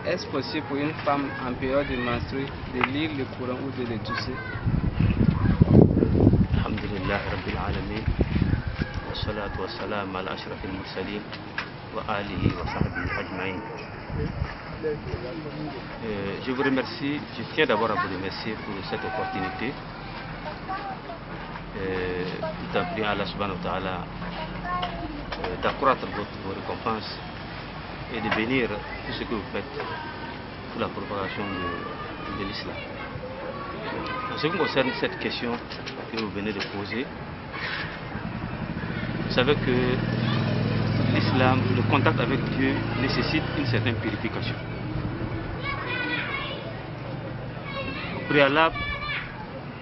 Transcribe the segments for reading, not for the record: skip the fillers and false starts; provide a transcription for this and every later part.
est-ce possible pour une femme en période de menstruée de lire le Coran ou de le toucher? Alhamdulillah Rabbil Alamin. Wa salatu wa salam ala ashrafil mursalin wa alihi wa sahbihi ajma'in. Je vous remercie, je tiens d'abord à vous remercier pour cette opportunité. Tout en priant Allah subhanahu wa ta'ala d'accroître vos récompenses et de bénir tout ce que vous faites pour la propagation de l'islam. En ce qui concerne cette question que vous venez de poser, vous savez que l'islam, le contact avec Dieu nécessite une certaine purification. Au préalable,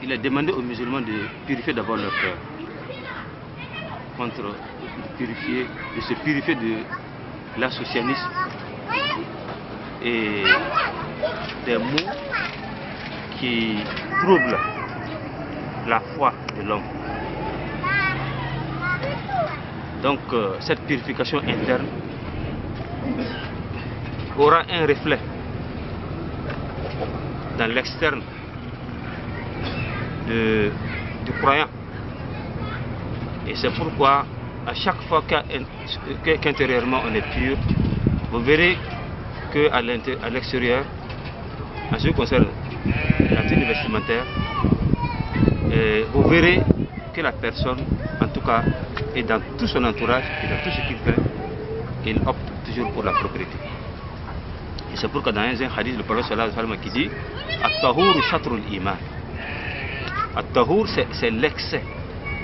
il est demandé aux musulmans de purifier d'abord leur cœur, de se purifier de l'associanisme et des mots qui troublent la foi de l'homme. Donc cette purification interne aura un reflet dans l'externe du croyant. Et c'est pourquoi à chaque fois qu'intérieurement on est pur, vous verrez qu'à l'extérieur, en ce qui concerne la tenue vestimentaire, vous verrez que la personne, en tout cas, et dans tout son entourage, et dans tout ce qu'il fait, il opte toujours pour la propriété. Et c'est pourquoi dans un hadith, le prophète sallallahu alayhi wa sallam qui dit At-tahur shatrul iman. At-tahur, c'est l'excès,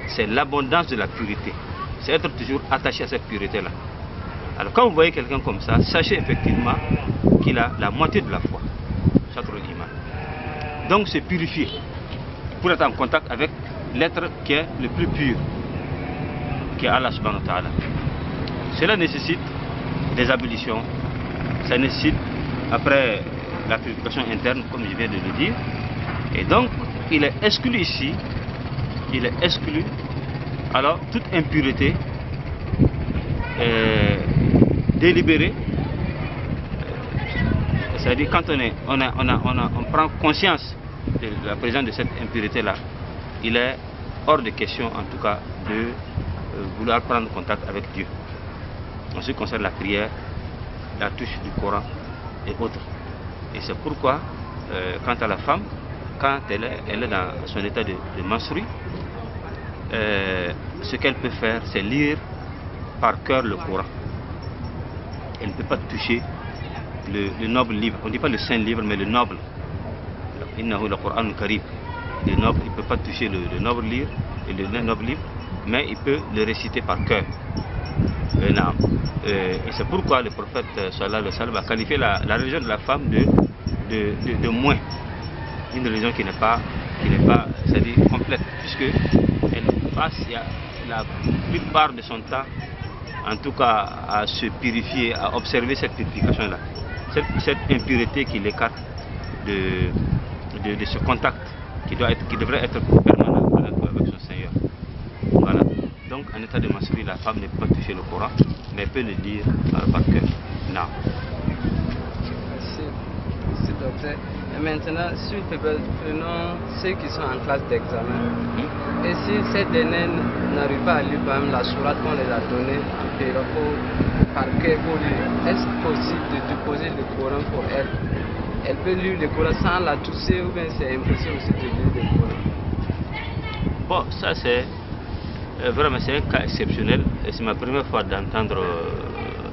c'est l'abondance de la pureté. C'est être toujours attaché à cette pureté-là. Alors quand vous voyez quelqu'un comme ça, sachez effectivement qu'il a la moitié de la foi. Shatrul iman. Donc c'est purifier pour être en contact avec l'être qui est le plus pur, qui est Allah subhanahu wa ta'ala. Cela nécessite des ablutions, ça nécessite après la purification interne, comme je viens de le dire. Et donc, il est exclu ici, il est exclu, alors toute impureté délibérée, c'est-à-dire quand on prend conscience de la présence de cette impureté-là, il est hors de question en tout cas de vouloir prendre contact avec Dieu. En ce qui concerne la prière, la touche du Coran et autres. Et c'est pourquoi, quant à la femme, quand elle est dans son état de menstruée, ce qu'elle peut faire, c'est lire par cœur le Coran. Elle ne peut pas toucher le noble livre. On ne dit pas le saint livre, mais le noble. Innahu le Coran Karim. Il ne peut pas toucher le noble livre, mais il peut le réciter par cœur. Et c'est pourquoi le prophète sallallahu alayhi wa sallam a qualifié la religion de la femme de moins. Une religion qui n'est pas c'est-à-dire complète, puisque elle passe la plupart de son temps, en tout cas, à se purifier, à observer cette purification-là, cette impureté qui l'écarte de ce contact qui devrait être permanent avec son Seigneur. Voilà. Donc, en état de menstruée, la femme ne peut pas toucher le Coran, mais peut le lire par cœur. Non. Merci, docteur. Et maintenant, s'il te plaît, prenons ceux qui sont en classe d'examen. Et si cette dernière n'arrive pas à lire par exemple la sourate qu'on les a donnée en période par cœur pour lire, est-ce possible de déposer le Coran pour elle? Elle peut lire le Coran sans la toucher ou bien c'est impossible aussi de lire le Coran? Bon, ça c'est vraiment un cas exceptionnel et c'est ma première fois d'entendre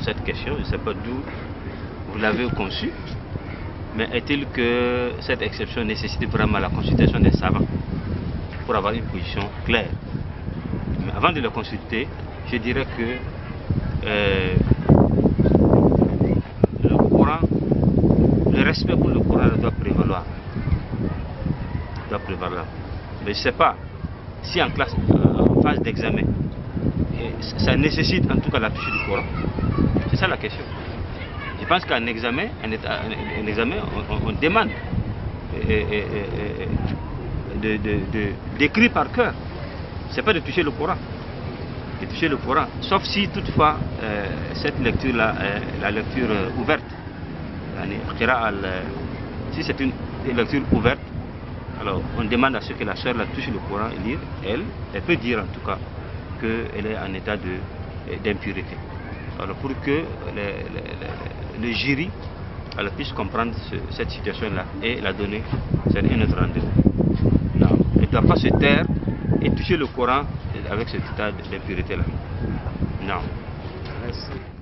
cette question. Je ne sais pas d'où vous l'avez conçue, mais est-il que cette exception nécessite vraiment la consultation des savants pour avoir une position claire? Mais avant de le consulter, je dirais que le Coran, le respect pour le Coran doit prévaloir. Mais je ne sais pas si en classe, en phase d'examen, ça nécessite en tout cas la touche du Coran. C'est ça la question. Je pense qu'en examen, on demande d'écrire par cœur. C'est pas de toucher le Coran. De toucher le Coran. Sauf si toutefois cette lecture-là est la lecture ouverte. si c'est une lecture ouverte, alors on demande à ce que la sœur la touche le Coran et lire. Elle peut dire en tout cas qu'elle est en état d'impureté. Alors pour que le jury puisse comprendre cette situation-là et la donner, c'est un autre rendez-vous. Elle ne doit pas se taire et toucher le Coran avec cet état d'impureté-là. Non. Merci.